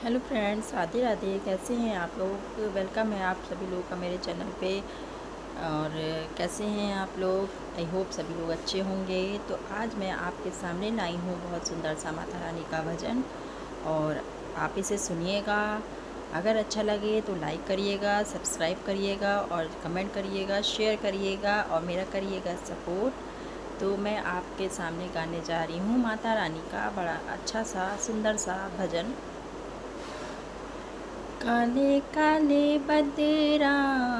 Hello friends, Radhe Radhe. कैसे हैं आप लोग? वेलकम है आप सभी लोग का मेरे चैनल पे। और कैसे हैं आप लोग? आई होप सभी लोग अच्छे होंगे। तो आज मैं आपके सामने लाई हूँ बहुत सुंदर सा माता रानी का भजन, और आप इसे सुनिएगा। अगर अच्छा लगे तो लाइक करिएगा, सब्सक्राइब करिएगा और कमेंट करिएगा, शेयर करिएगा और मेरा करिएगा सपोर्ट। तो मैं आपके सामने गाने जा रही हूँ माता रानी का बड़ा अच्छा सा सुंदर सा भजन। काले काले बदरा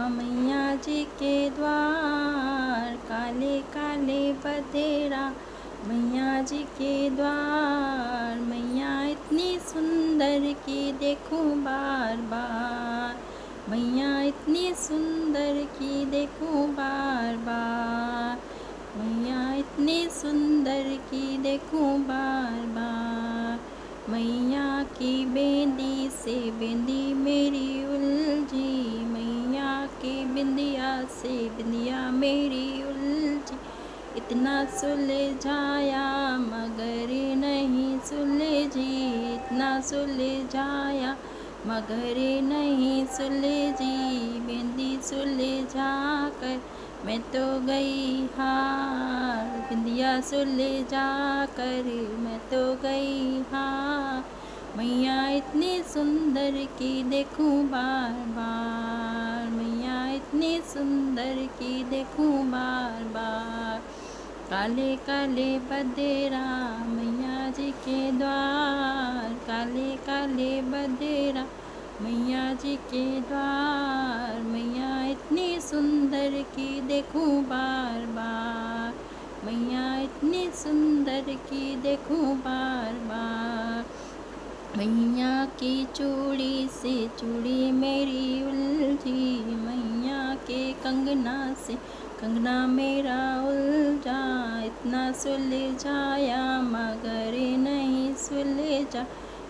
मैया जी के द्वार, काले काले बदरा मैया जी के द्वार। मैया इतनी सुंदर की देखूं बार बार, मैया इतनी सुंदर की देखूं बार बार, मैया इतनी सुंदर की देखूं बार बार। मैया की बेंदी से बेंदी मेरी उलझी, मैया की बिंदिया से बिंदिया मेरी उलझी। इतना सुलझाया मगर नहीं सुलझी, इतना सुलझाया मगर नहीं सुलझी। बिंदी सुलझा कर मैं तो गई हार, बिंदिया सुलझा कर मैं तो गई हार। मैया इतनी सुंदर की देखूं बार बार, मैया इतनी सुंदर की देखूं बार बार। काले काले बदेरा मैया जी के द्वार, काले काले बदेरा मैया जी के द्वार। मैया इतनी सुंदर की देखूं बार बार, मैया इतनी सुंदर की देखूं बार बार। मैया की चूड़ी से चूड़ी मेरी उलझी, मैया के कंगना से कंगना मेरा उलझा। इतना सुलझाया मगर नहीं सुलझा,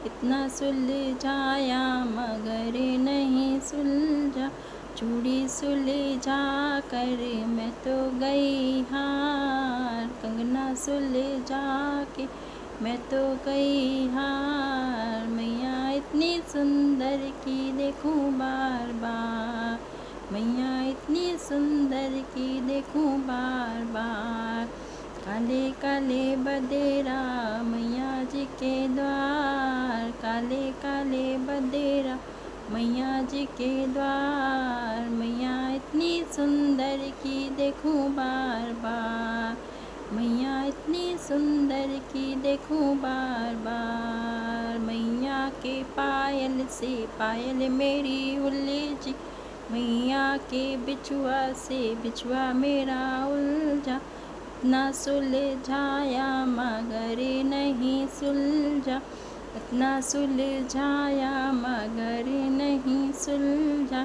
इतना सुलझाया मगर नहीं सुलझा। चूड़ी सुलझा कर मैं तो गई हार, कंगना सुलझा के मैं तो गई हार। मैया इतनी सुंदर की देखूं बार बार, मैया इतनी सुंदर की देखूं बार बार। काले काले बदेरा मैया जी के द्वार, काले काले बदेरा मैया जी के द्वार। मैया इतनी सुंदर की देखूं बार बार, मैया इतनी सुंदर की देखूं बार बार। मैया के पायल से पायल मेरी उलझी, मैया के बिछुआ से बिछुआ मेरा उलझा। इतना सुलझाया मगर नहीं सुलझा, इतना सुलझाया मगर नहीं सुलझा।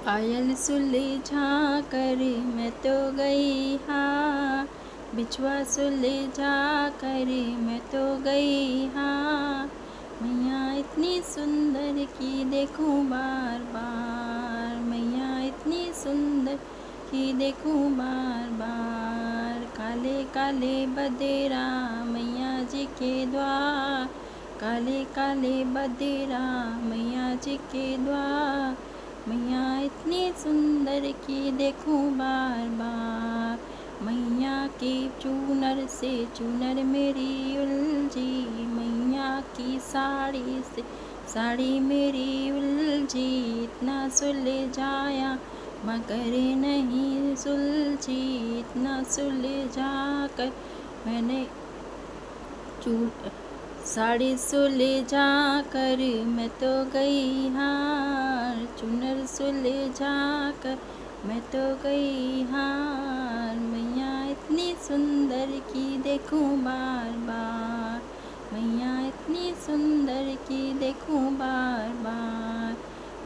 पायल सुलझा कर मैं तो गई हार, बिछुआ सुलझा कर मैं तो गई हार। मैया इतनी सुंदर की देखूं बार बार, मैया इतनी सुंदर की देखूं बार बार। काले काले बदेरा मैया जी के द्वार, काले काले बदेरा मैया जी के द्वार। मैया इतनी सुंदर की देखूं बार बार। मैया की चूनर से चूनर मेरी उलझी, मैया की साड़ी से साड़ी मेरी उलझी। इतना सुलझाया मगर नहीं सुलझी, इतना सुलझा कर मैंने साड़ी सुलझा कर मैं तो गई हार, चुनर सुलझा कर मैं तो गई हार। मैया इतनी सुंदर की देखूं बार बार, मैया इतनी सुंदर की देखूं बार बार।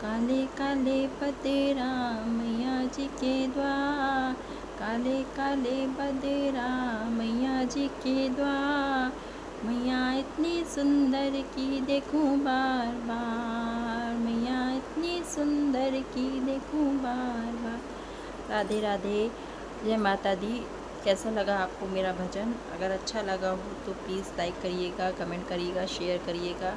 काले काले बदेरा मैया जी के द्वार, काले काले बदेरा मैया जी के द्वार। मैया इतनी सुंदर की देखूं बार बार, मैया इतनी सुंदर की देखूं बार बार। राधे राधे, जय माता दी। कैसा लगा आपको मेरा भजन? अगर अच्छा लगा हो तो प्लीज़ लाइक करिएगा, कमेंट करिएगा, शेयर करिएगा